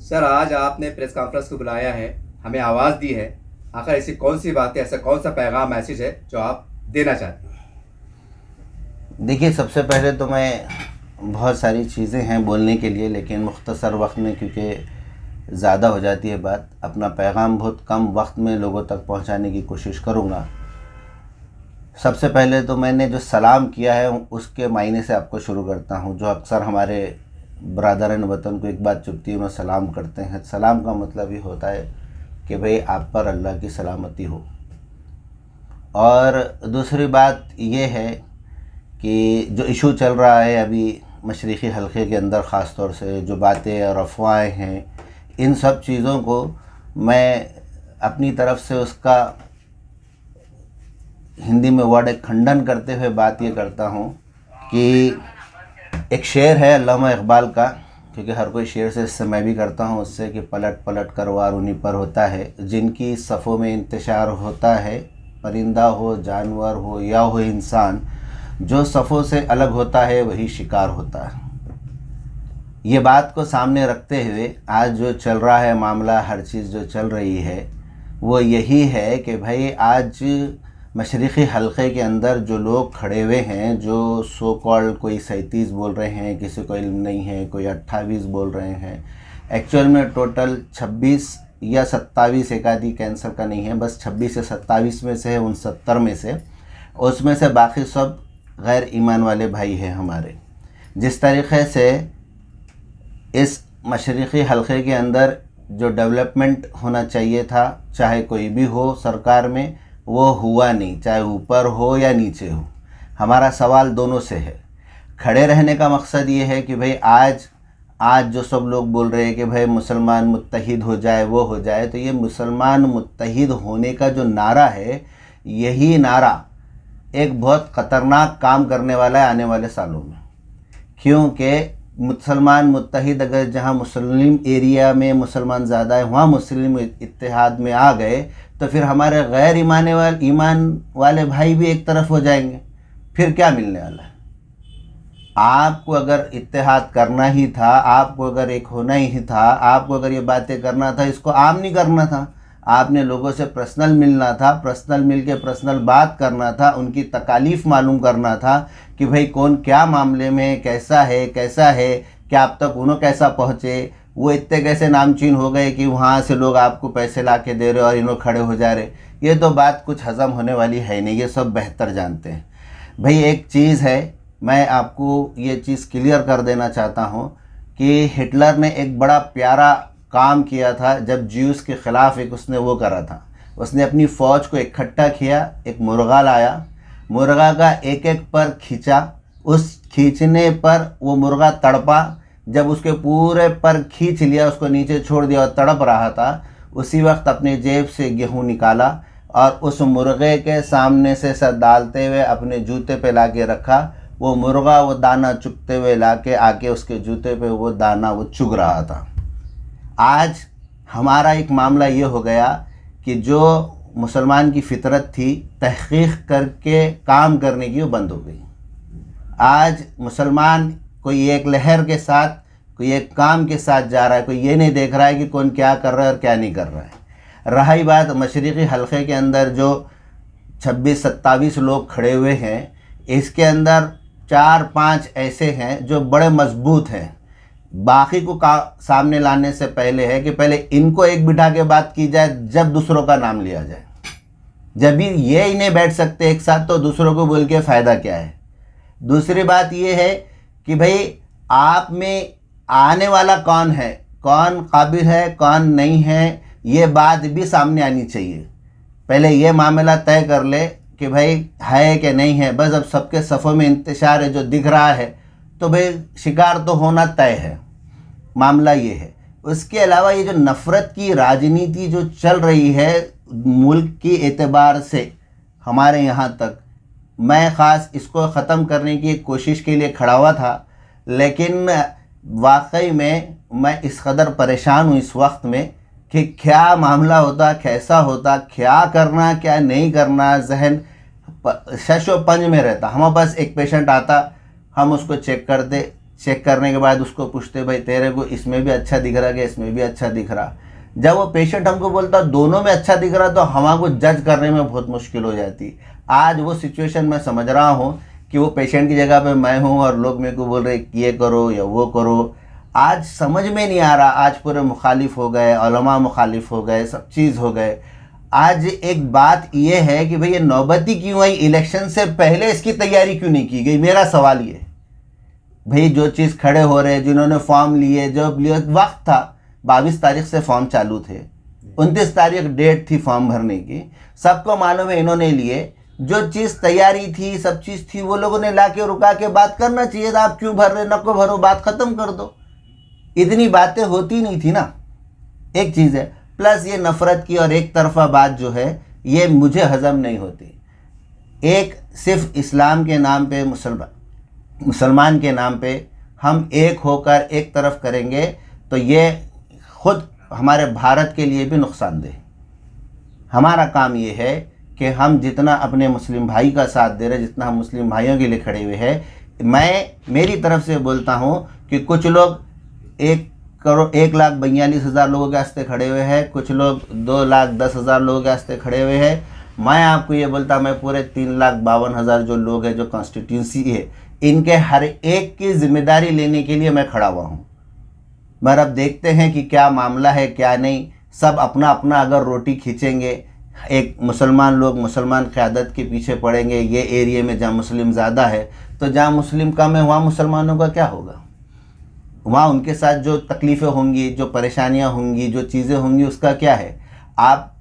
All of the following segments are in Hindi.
सर, आज आपने प्रेस कॉन्फ्रेंस को बुलाया है, हमें आवाज़ दी है। आखिर ऐसी कौन सी बात है, ऐसा कौन सा पैगाम मैसेज है जो आप देना चाहते हैं? देखिए, सबसे पहले तो मैं बहुत सारी चीज़ें हैं बोलने के लिए, लेकिन मुख्तसर वक्त में क्योंकि ज़्यादा हो जाती है बात, अपना पैगाम बहुत कम वक्त में लोगों तक पहुंचाने की कोशिश करूंगा। सबसे पहले तो मैंने जो सलाम किया है उसके मायने से आपको शुरू करता हूं। जो अक्सर हमारे बरादरान वतन को एक बात चुभती है, वो सलाम करते हैं। सलाम का मतलब ये होता है कि भाई आप पर अल्लाह की सलामती हो। और दूसरी बात ये है कि जो इशू चल रहा है अभी मशरिक़ी हलक़े के अंदर, ख़ास तौर से जो बातें और अफवाहें हैं, इन सब चीज़ों को मैं अपनी तरफ से उसका हिंदी में वर्ड एक खंडन करते हुए बात ये करता हूँ कि एक शेर है अल्लामा इकबाल का, क्योंकि हर कोई शेर से, इससे मैं भी करता हूँ उससे, कि पलट पलट कर वार उन्हीं पर होता है जिनकी सफ़ों में इंतशार होता है। परिंदा हो, जानवर हो या हो इंसान, जो सफ़ों से अलग होता है वही शिकार होता है। ये बात को सामने रखते हुए आज जो चल रहा है मामला, हर चीज़ जो चल रही है वो यही है कि भाई आज मशरिक़ी हलक़े के अंदर जो लोग खड़े हुए हैं, जो सो कॉल्ड, कोई 37 बोल रहे हैं, किसी को इल्म नहीं है, कोई 28 बोल रहे हैं, एक्चुअल में टोटल 26 या 27, एक आधी कैंसर का नहीं है, बस 26 या 27 में से है, उन 70 में से। उसमें से बाकी सब गैर ईमान वाले भाई हैं हमारे। जिस तरीक़े से इस मशरिक़ी हलक़े के अंदर जो डेवलपमेंट होना चाहिए था, चाहे कोई भी हो सरकार में, वो हुआ नहीं, चाहे ऊपर हो या नीचे हो। हमारा सवाल दोनों से है। खड़े रहने का मकसद ये है कि भाई आज जो सब लोग बोल रहे हैं कि भाई मुसलमान मुत्तहिद हो जाए, वो हो जाए, तो ये मुसलमान मुत्तहिद होने का जो नारा है, यही नारा एक बहुत ख़तरनाक काम करने वाला है आने वाले सालों में। क्योंकि मुसलमान मुत्तहिद, अगर जहाँ मुस्लिम एरिया में मुसलमान ज़्यादा है वहाँ मुस्लिम इत्तेहाद में आ गए, तो फिर हमारे गैर ईमान वाले भाई भी एक तरफ हो जाएंगे। फिर क्या मिलने वाला है? आपको अगर इत्तेहाद करना ही था, आपको अगर एक होना ही था, आपको अगर ये बातें करना था, इसको आम नहीं करना था। आपने लोगों से पर्सनल मिलना था, पर्सनल मिल के पर्सनल बात करना था, उनकी तकालीफ़ मालूम करना था कि भाई कौन क्या मामले में कैसा है क्या अब तक उन्हों कैसा पहुँचे, वो इतने कैसे नामचीन हो गए कि वहाँ से लोग आपको पैसे ला के दे रहे और इन्हों खड़े हो जा रहे। ये तो बात कुछ हज़म होने वाली है नहीं, ये सब बेहतर जानते हैं। भाई एक चीज़ है, मैं आपको ये चीज़ क्लियर कर देना चाहता हूँ कि हिटलर ने एक बड़ा प्यारा काम किया था जब ज्यूस के ख़िलाफ़ एक उसने वो करा था। उसने अपनी फ़ौज को इकट्ठा किया, एक मुर्गा लाया, मुर्गा का एक एक पर खींचा, उस खींचने पर वो मुर्गा तड़पा। जब उसके पूरे पर खींच लिया, उसको नीचे छोड़ दिया और तड़प रहा था, उसी वक्त अपने जेब से गेहूँ निकाला और उस मुर्गे के सामने से सर डालते हुए अपने जूते पे ला के रखा। वो मुर्गा वो दाना चुगते हुए ला के आके उसके जूते पे वो दाना वो चुग रहा था। आज हमारा एक मामला ये हो गया कि जो मुसलमान की फितरत थी तहक़ीक़ करके काम करने की, वो बंद हो गई। आज मुसलमान कोई एक लहर के साथ, कोई एक काम के साथ जा रहा है, कोई ये नहीं देख रहा है कि कौन क्या कर रहा है और क्या नहीं कर रहा है। रही बात मशरिक़ी हलक़े के अंदर जो 26-27 लोग खड़े हुए हैं, इसके अंदर 4-5 ऐसे हैं जो बड़े मजबूत हैं। बाकी को सामने लाने से पहले है कि पहले इनको एक बिठा के बात की जाए, जब दूसरों का नाम लिया जाए। जब भी ये ही नहीं बैठ सकते एक साथ, तो दूसरों को बोल के फ़ायदा क्या है? दूसरी बात ये है कि भाई आप में आने वाला कौन है, कौन काबिल है, कौन नहीं है, ये बात भी सामने आनी चाहिए। पहले ये मामला तय कर ले कि भाई है कि नहीं है। बस अब सबके सफ़ों में इंतशार है, जो दिख रहा है, तो भाई शिकार तो होना तय है। मामला ये है। उसके अलावा ये जो नफ़रत की राजनीति जो चल रही है मुल्क की एतबार से हमारे यहाँ तक, मैं ख़ास इसको ख़त्म करने की कोशिश के लिए खड़ा हुआ था, लेकिन वाकई में मैं इस कदर परेशान हूँ इस वक्त में कि क्या मामला होता, कैसा होता, क्या करना क्या नहीं करना, जहन शशो पंज में रहता। हमारे पास एक पेशेंट आता, हम उसको चेक करते, चेक करने के बाद उसको पूछते भाई तेरे को इसमें भी अच्छा दिख रहा है, इसमें भी अच्छा दिख रहा। जब वो पेशेंट हमको बोलता दोनों में अच्छा दिख रहा तो हमारे जज करने में बहुत मुश्किल हो जाती। आज वो सिचुएशन मैं समझ रहा हूँ कि वो पेशेंट की जगह पे मैं हूँ और लोग मेरे को बोल रहे ये करो या वो करो। आज समझ में नहीं आ रहा, आज पूरे मुखालिफ हो गए, उलमा मुखालिफ हो गए, सब चीज़ हो गए। आज एक बात ये है कि भाई ये नौबती क्यों आई, इलेक्शन से पहले इसकी तैयारी क्यों नहीं की गई। मेरा सवाल ये, भाई जो चीज़ खड़े हो रहे, जिन्होंने फॉर्म लिए, जब लिए वक्त था 22 तारीख से फॉर्म चालू थे, 29 तारीख डेट थी फॉर्म भरने की, सबको मालूम है इन्होंने लिए। जो चीज़ तैयारी थी, सब चीज़ थी, वो लोगों ने ला के रुका के बात करना चाहिए था। आप क्यों भर रहे, नको भरो, बात ख़त्म कर दो। इतनी बातें होती नहीं थी ना, एक चीज़ है। प्लस ये नफ़रत की और एक तरफा बात जो है ये मुझे हज़म नहीं होती। एक सिर्फ इस्लाम के नाम पे, मुसलमान के नाम पे हम एक होकर एक तरफ करेंगे तो ये खुद हमारे भारत के लिए भी नुकसानदेह। हमारा काम ये है कि हम जितना अपने मुस्लिम भाई का साथ दे रहे, जितना हम मुस्लिम भाइयों के लिए खड़े हुए हैं, मैं मेरी तरफ से बोलता हूँ कि कुछ लोग 1,42,000 लोगों के वास्ते खड़े हुए हैं, कुछ लोग 2,10,000 लोगों के वास्ते खड़े हुए हैं। मैं आपको ये बोलता, मैं पूरे 3,52,000 जो लोग हैं, जो कॉन्स्टिट्यूंसी है, इनके हर एक की जिम्मेदारी लेने के लिए मैं खड़ा हुआ हूँ। मगर अब देखते हैं कि क्या मामला है क्या नहीं। सब अपना अपना अगर रोटी खींचेंगे, एक मुसलमान लोग मुसलमान क़यादत के पीछे पड़ेंगे, ये एरिया में जहाँ मुस्लिम ज़्यादा है, तो जहाँ मुस्लिम कम है वहाँ मुसलमानों का क्या होगा। वहाँ उनके साथ जो तकलीफ़ें होंगी, जो परेशानियाँ होंगी, जो चीज़ें होंगी, उसका क्या है। आप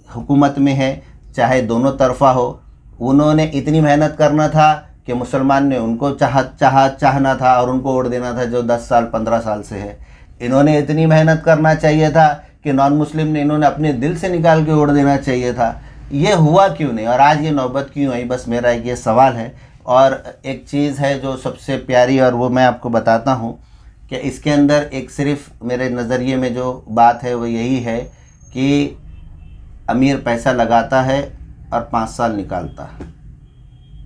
हुकूमत में है, चाहे दोनों तरफा हो, उन्होंने इतनी मेहनत करना था कि मुसलमान ने उनको चाहना था और उनको वोट देना था जो 10 साल 15 साल से है। इन्होंने इतनी मेहनत करना चाहिए था कि नॉन मुस्लिम ने इन्होंने अपने दिल से निकाल के वोट देना चाहिए था। ये हुआ क्यों नहीं और आज ये नौबत क्यों आई, बस मेरा एक ये सवाल है। और एक चीज़ है जो सबसे प्यारी, और वो मैं आपको बताता हूँ कि इसके अंदर एक सिर्फ मेरे नज़रिए में जो बात है वो यही है कि अमीर पैसा लगाता है और 5 साल निकालता है,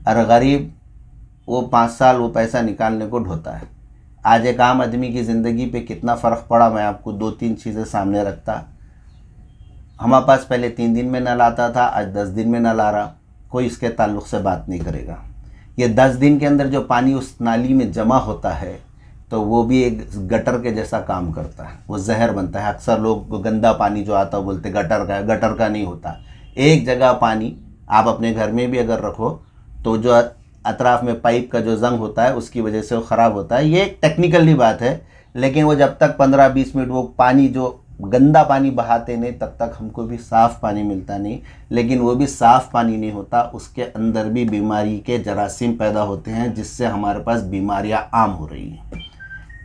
और गरीब वो 5 साल वो पैसा निकालने को ढोता है। आज एक आम आदमी की ज़िंदगी पे कितना फ़र्क पड़ा, मैं आपको 2-3 चीज़ें सामने रखता। हमारे पास पहले 3 दिन में नल आता था, आज 10 दिन में नल आ रहा। कोई इसके ताल्लुक़ से बात नहीं करेगा। ये 10 दिन के अंदर जो पानी उस नाली में जमा होता है तो वो भी एक गटर के जैसा काम करता है, वो जहर बनता है। अक्सर लोग गंदा पानी जो आता है बोलते गटर का है, गटर का नहीं होता। एक जगह पानी आप अपने घर में भी अगर रखो तो जो अतराफ़ में पाइप का जो जंग होता है उसकी वजह से वो ख़राब होता है। ये एक टेक्निकली बात है, लेकिन वो जब तक 15-20 मिनट वो पानी जो गंदा पानी बहाते नहीं तब तक हमको भी साफ़ पानी मिलता नहीं। लेकिन वो भी साफ़ पानी नहीं होता, उसके अंदर भी बीमारी के जरासीम पैदा होते हैं, जिससे हमारे पास बीमारियां आम हो रही हैं।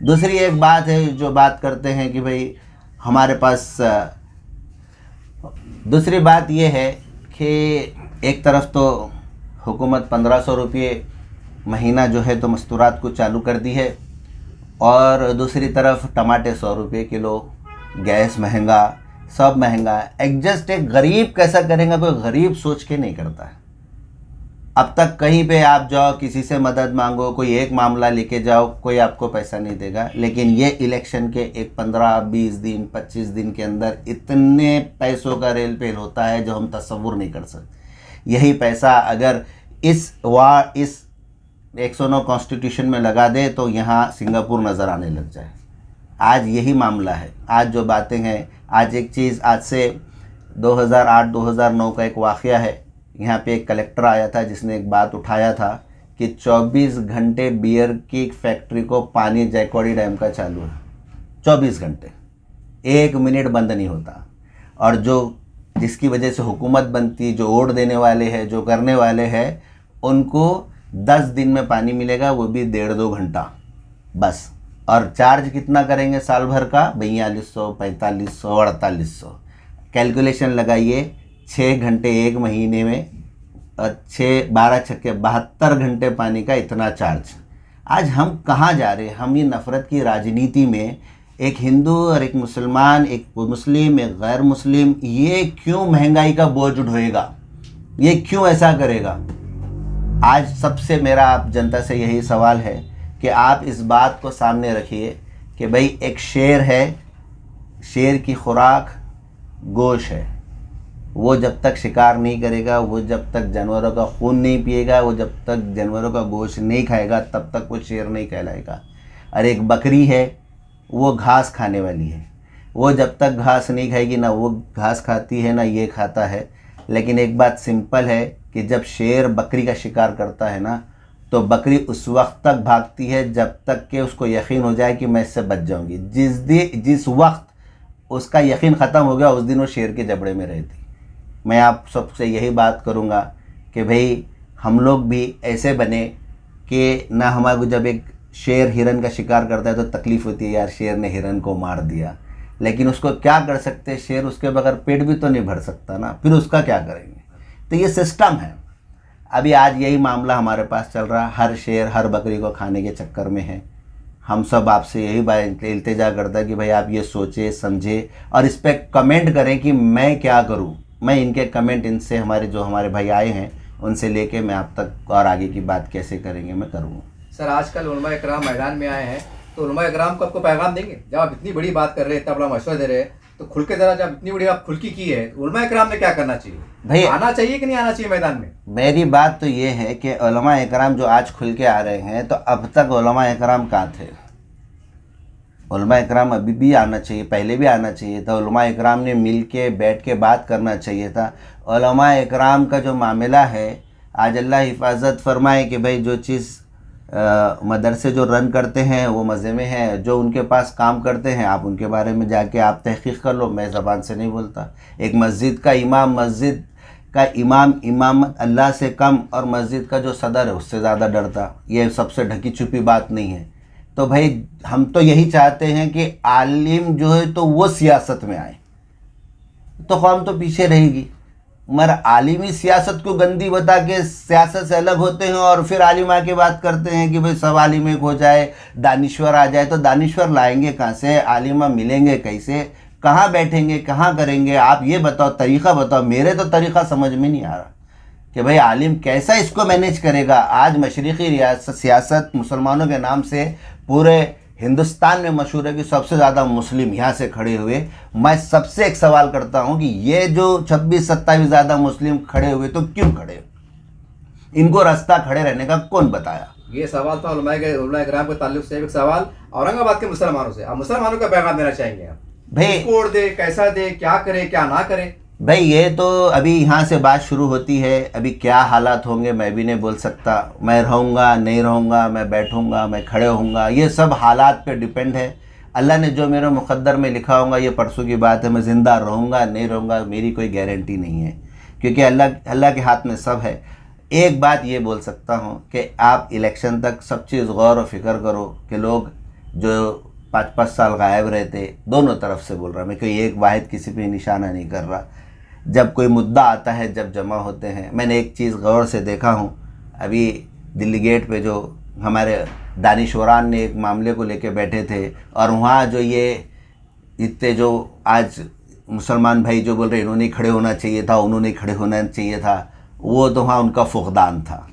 दूसरी एक बात है जो बात करते हैं कि भाई हमारे पास, दूसरी बात ये है कि एक तरफ तो हुकूमत 1500 रुपये महीना जो है तो मस्तूरात को चालू कर दी है, और दूसरी तरफ टमाटे 100 रुपये किलो, गैस महंगा, सब महंगा। एडजस्ट एक गरीब कैसा करेगा, कोई गरीब सोच के नहीं करता है। अब तक कहीं पे आप जाओ, किसी से मदद मांगो, कोई एक मामला लेके जाओ, कोई आपको पैसा नहीं देगा। लेकिन ये इलेक्शन के एक 15-20 दिन 25 दिन के अंदर इतने पैसों का रेल पेल होता है जो हम तसव्वुर नहीं कर सकते। यही पैसा अगर इस 109 कॉन्स्टिट्यूशन में लगा दे तो यहाँ सिंगापुर नज़र आने लग जाए। आज यही मामला है। आज जो बातें हैं, आज एक चीज़, आज से 2008-2009 का एक वाक़या है। यहाँ पे एक कलेक्टर आया था जिसने एक बात उठाया था कि 24 घंटे बियर की फैक्ट्री को पानी जैकवाड़ी डैम का चालू है। 24 घंटे, 1 मिनट बंद नहीं होता। और जो जिसकी वजह से हुकूमत बनती, जो वोट देने वाले हैं, जो करने वाले हैं, उनको 10 दिन में पानी मिलेगा, वो भी 1.5-2 घंटा बस। और चार्ज कितना करेंगे साल भर का? 4200, 4500, 4800। कैलकुलेशन लगाइए, 6 घंटे एक महीने में, और 12 72 घंटे पानी का इतना चार्ज। आज हम कहाँ जा रहे हैं? हम ये नफ़रत की राजनीति में एक हिंदू और एक मुसलमान, एक मुस्लिम एक गैर मुस्लिम, ये क्यों महंगाई का बोझ ढोएगा? ये क्यों ऐसा करेगा? आज सबसे मेरा आप जनता से यही सवाल है कि आप इस बात को सामने रखिए कि भाई एक शेर है, शेर की खुराक गोश्त है। वो जब तक शिकार नहीं करेगा, वो जब तक जानवरों का खून नहीं पिएगा, वो जब तक जानवरों का गोश्त नहीं खाएगा, तब तक वो शेर नहीं कहलाएगा। और एक बकरी है, वो घास खाने वाली है। वो जब तक घास नहीं खाएगी, ना वो घास खाती है ना ये खाता है। लेकिन एक बात सिंपल है कि जब शेर बकरी का शिकार करता है ना, तो बकरी उस वक्त तक भागती है जब तक कि उसको यकीन हो जाए कि मैं इससे बच जाऊंगी। जिस वक्त उसका यकीन ख़त्म हो गया, उस दिन वो शेर के जबड़े में रहती। मैं आप सबसे यही बात करूंगा कि भाई हम लोग भी ऐसे बने कि ना हमारे को जब एक शेर हिरन का शिकार करता है तो तकलीफ़ होती है, यार शेर ने हिरन को मार दिया, लेकिन उसको क्या कर सकते, शेर उसके बगैर पेट भी तो नहीं भर सकता ना, फिर उसका क्या करेंगे। तो ये सिस्टम है। अभी आज यही मामला हमारे पास चल रहा है, हर शेर हर बकरी को खाने के चक्कर में है। हम सब आपसे यही बात इल्तिजा करता है कि भाई आप ये सोचे समझे और इस पर कमेंट करें कि मैं क्या करूं। मैं इनके कमेंट इनसे हमारे भाई आए हैं उनसे लेके मैं आप तक और आगे की बात कैसे करेंगे मैं करूँगा। सर आजकल उलमा इकराम मैदान में आए हैं, तो उलमा इकराम को आपको पैगाम देंगे? जब आप इतनी बड़ी बात कर रहे हैं, इतना बड़ा मशवरा दे रहे हैं, तो खुल के ज़रा, जब इतनी बड़ी आप खुलकी की है, तो उलमा इकराम ने क्या करना चाहिए भाई? आना चाहिए कि नहीं आना चाहिए मैदान में? मेरी बात तो ये है कि उलमा इकराम जो आज खुल के आ रहे हैं, तो अब तक उलमा इकराम कहाँ थे? उलमा इकराम अभी भी आना चाहिए, पहले भी आना चाहिए था। उलमा इकराम ने मिल के बैठ के बात करना चाहिए था। उलमा इकराम का जो मामला है, आज अल्लाह हिफाजत फरमाए कि भाई जो चीज़ मदरसे जो रन करते हैं वो मज़े में है, जो उनके पास काम करते हैं आप उनके बारे में जाके आप तहक़ीक़ कर लो, मैं ज़बान से नहीं बोलता। एक मस्जिद का इमाम इमामत अल्लाह से कम और मस्जिद का जो सदर है उससे ज़्यादा डरता, ये सबसे ढकी छुपी बात नहीं है। तो भाई हम तो यही चाहते हैं कि आलिम जो है तो वो सियासत में आए, तो कौम तो पीछे रहेगी। मगर आलिमी सियासत को गंदी बता के सियासत से अलग होते हैं और फिर आलिमा की बात करते हैं कि भाई सब आलिम एक हो जाए, दानिश्वर आ जाए। तो दानिश्वर लाएंगे कहाँ से? आलिमा मिलेंगे कैसे? कहाँ बैठेंगे? कहाँ करेंगे? आप ये बताओ, तरीक़ा बताओ। मेरे तो तरीक़ा समझ में नहीं आ रहा कि भाई आलिम कैसा इसको मैनेज करेगा। आज मशरिक़ी रियासत सियासत मुसलमानों के नाम से पूरे हिंदुस्तान में मशहूर है कि सबसे ज़्यादा मुस्लिम यहाँ से खड़े हुए। मैं सबसे एक सवाल करता हूँ कि ये जो 26-27 ज़्यादा मुस्लिम खड़े हुए, तो क्यों खड़े? इनको रास्ता खड़े रहने का कौन बताया? ये सवाल था उलमा इकराम के ताल्लुक से। एक सवाल औरंगाबाद के मुसलमानों से, आप मुसलमानों का पैगाम देना चाहेंगे? आप भाई कोड दे, कैसा दे, क्या करे क्या ना करे? भाई ये तो अभी यहाँ से बात शुरू होती है। अभी क्या हालात होंगे मैं भी नहीं बोल सकता। मैं रहूँगा नहीं रहूँगा, मैं बैठूँगा मैं खड़े होऊंगा, ये सब हालात पे डिपेंड है। अल्लाह ने जो मेरे मुक़द्दर में लिखा होगा, ये परसों की बात है। मैं ज़िंदा रहूँगा नहीं रहूँगा मेरी कोई गारंटी नहीं है, क्योंकि अल्लाह के हाथ में सब है। एक बात ये बोल सकता हूँ कि आप इलेक्शन तक सब चीज़ गौर और फिक्र करो कि लोग जो 5-5 साल गायब रहते, दोनों तरफ से बोल रहा, मैं कोई एक वाहिद किसी पे निशाना नहीं कर रहा। जब कोई मुद्दा आता है, जब जमा होते हैं, मैंने एक चीज़ गौर से देखा हूँ। अभी दिल्ली गेट पे जो हमारे दानिश्वरान ने एक मामले को लेके बैठे थे, और वहाँ जो ये इतने जो आज मुसलमान भाई जो बोल रहे इन्होंने खड़े होना चाहिए था, उन्होंने खड़े होना चाहिए था, वो तो वहाँ उनका फुकदान था।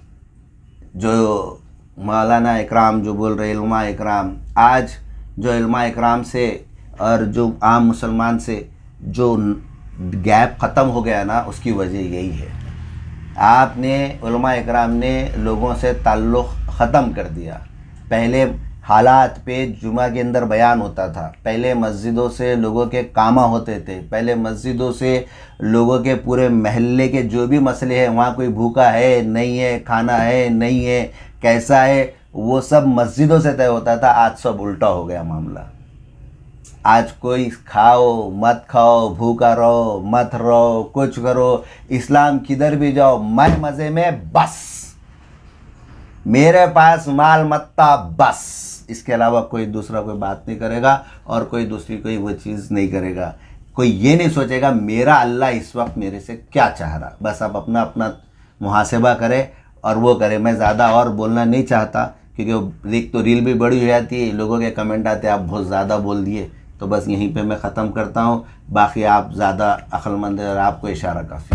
जो मौलाना इकराम जो बोल रहे इल्मा इकराम, आज जो इल्मा इकराम से और जो आम मुसलमान से जो गैप ख़त्म हो गया ना, उसकी वजह यही है। आपने उलमा इकराम ने लोगों से ताल्लुक़ ख़त्म कर दिया। पहले हालात पे जुमा के अंदर बयान होता था, पहले मस्जिदों से लोगों के कामा होते थे, पहले मस्जिदों से लोगों के पूरे महल्ले के जो भी मसले हैं, वहाँ कोई भूखा है नहीं है, खाना है नहीं है, कैसा है, वो सब मस्जिदों से तय होता था। आज सब उल्टा हो गया मामला। आज कोई खाओ मत खाओ, भूखा रहो मत रहो, कुछ करो, इस्लाम किधर भी जाओ मैं मज़े में, बस मेरे पास माल मत्ता, बस इसके अलावा कोई दूसरा कोई बात नहीं करेगा और कोई दूसरी कोई वो चीज़ नहीं करेगा। कोई ये नहीं सोचेगा मेरा अल्लाह इस वक्त मेरे से क्या चाह रहा। बस आप अपना अपना मुहासिबा करें और वो करें। मैं ज़्यादा और बोलना नहीं चाहता, क्योंकि एक तो रील भी बड़ी हो जाती है, लोगों के कमेंट आते हैं आप बहुत ज़्यादा बोल दिए। तो बस यहीं पे मैं ख़त्म करता हूँ। बाकी आप ज़्यादा अक्लमंद हैं और आपको इशारा काफ़ी।